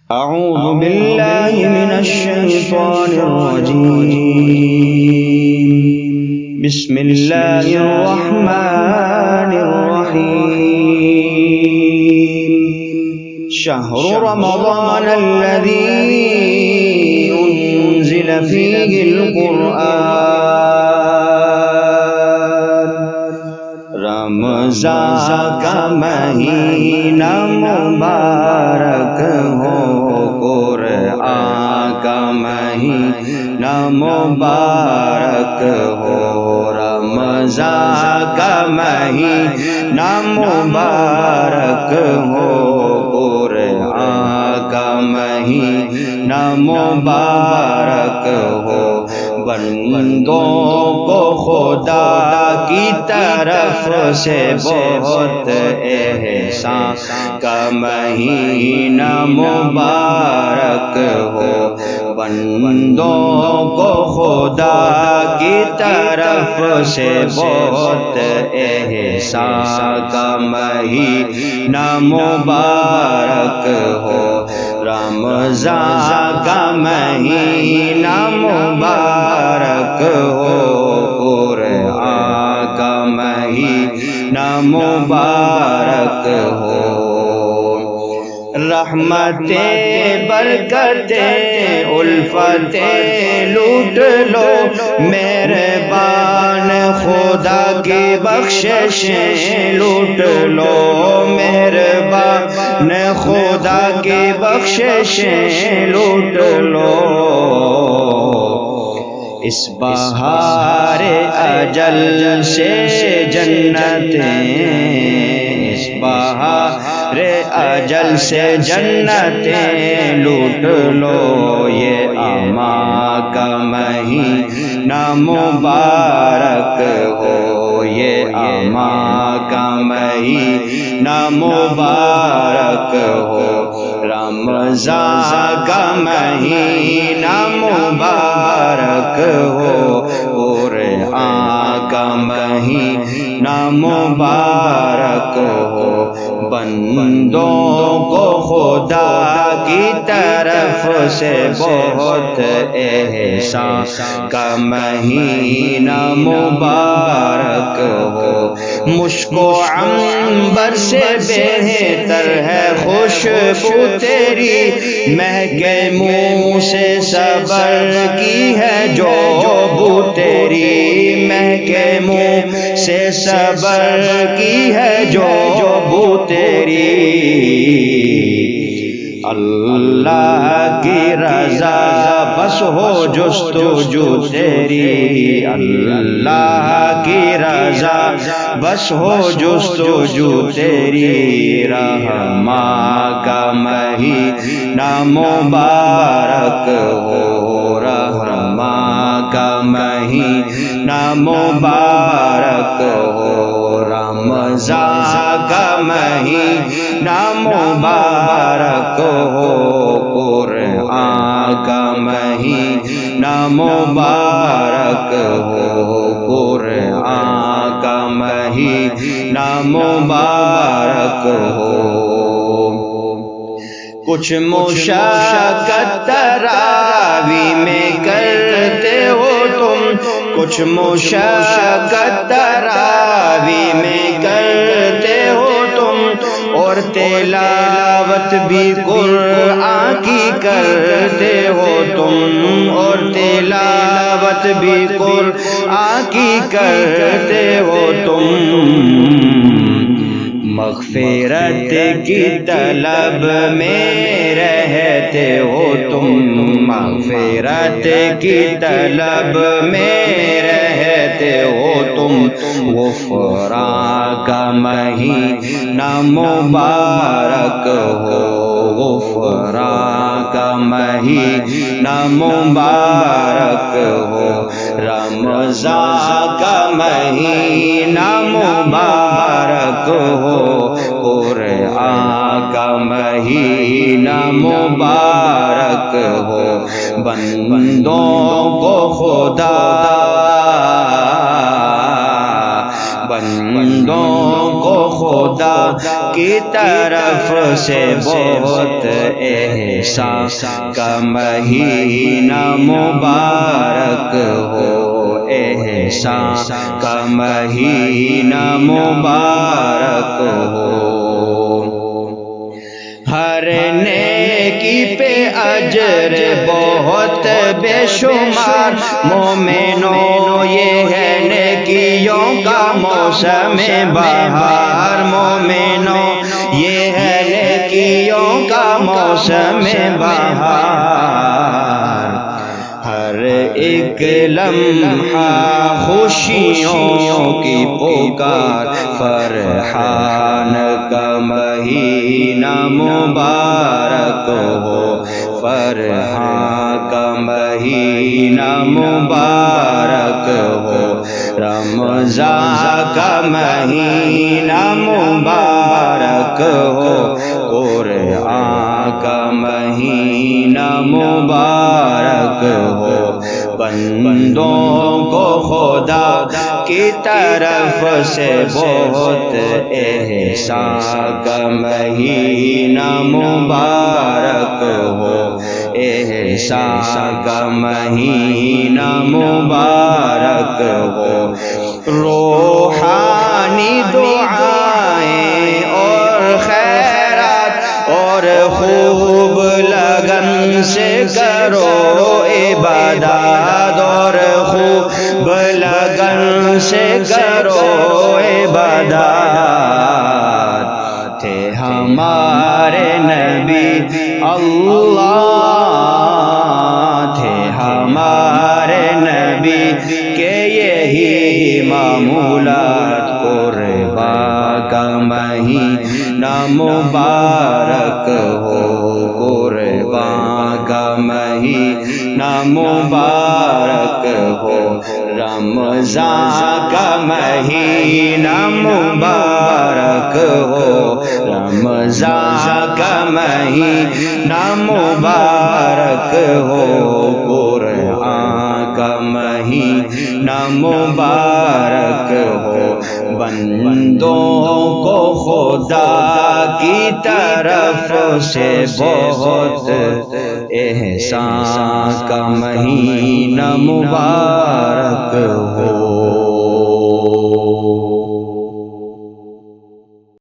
اعوذ باللہ من الشیطان الرجیم بسم اللہ الرحمن الرحیم شہر رمضان الذی انزل فیہ القرآن رمضان کا مہینہ مبارک ہو، قرآن کا مہینہ مبارک ہو، رمضان کا مہینہ مبارک ہو، قرآن کا مہینہ مبارک ہو، بندوں کو خدا کی طرف سے بہت احسان کا مہینہ مبارک ہو، بندوں کو خدا کی طرف سے بہت احسان کا مہینہ مبارک ہو، رمضان کا مہینہ مبارک ہو، قرآن کا مہینہ مبارک ہو، رحمتیں برکتیں الفتیں لوٹ لو، مہربان خدا کی بخششیں لوٹ لو، مہربان خدا کی بخششیں لوٹ لو، اس بہار اجل سے جنتیں، اس بہار اجل سے جنتیں لوٹ لو، یہ امان کا مہینہ مبارک ہو، یہ امان کا مہینہ مبارک ہو، رمضان کا مہینہ مبارک ہو، قرآن کا مہینہ مبارک ہو، بندوں کو خدا کی طرف سے بہت احسان کا مہینہ مبارک ہو، مشک و عنبر سے بہتر ہے خوشبو تیری، مہکے منہ سے صبر کی ہے جو بو تیری، مہکے منہ سے صبر کی ہے جو بو تیری، اللہ کی رضا بس ہو جستجو تیری، اللہ کی رضا بس ہو جستجو تیری، رحمان کا مہینہ مبارک ہو، رحمان کا مہینہ مبارک ہو، رمضان کا مہینہ مبارک ہو، قرآن کا مہینہ مبارک ہو، قرآن کا مہینہ مبارک ہو، کچھ مشقت تراویح میں کرتے ہو تم، کچھ مشقت تراویح میں کرتے ہو تم، اور تلاوت بھی قرآن کی کرتے ہو تم، اور تلاوت بھی قرآن کی کرتے ہو تم، مغفرت کی طلب میں رہتے ہو تم، مغفرت کی طلب میں رہتے ہو تم، غفران کا مہینہ مبارک ہو، غفران کا مہینہ مبارک ہو، رمضان کا مہینہ مبارک ہو، قرآن کا مہینہ مبارک ہو، بندوں کو خدا بندوں کو خدا کی طرف سے بہت احسان احسان کا مہینہ مبارک ہو، احسان کا مہینہ مبارک ہو۔ ہر نیکی پہ اجر بہت بے شمار، مومنوں یہ ہے نیکیوں کا موسم بہار، مومنوں یہ ہے نیکیوں کا موسم بہار۔ ہر ایک لمحہ خوشیوں کی پکار، فرحان کا مہینہ مبارک ہو، فرحان کا مہینہ مبارک ہو۔ رمضان کا مہینہ مبارک ہو، قرآن کا مہینہ مبارک ہو۔ بندوں کو خدا کی طرف سے بہت احسان کا مہینہ مبارک ہو، احسان کا مہینہ مبارک ہو۔ روحانی دعائیں اور خیرات اور خوب لگن سے کرو عبادات، اور خوب لگن سے کرو عبادات۔ تھے ہمارے نبی اللہ، تھے ہمارے نبی کے یہی معمولات، قربان کا مہینہ مبارک ہو، قربان کا مہینہ مبارک ہو۔ رمضان کا مہینہ مبارک ہو، رمضان کا مہینہ مبارک ہو، قرآن کا مہینہ مبارک ہو۔ بندوں کو خدا کی طرف سے بہت احسان کا مہینہ مبارک ہو۔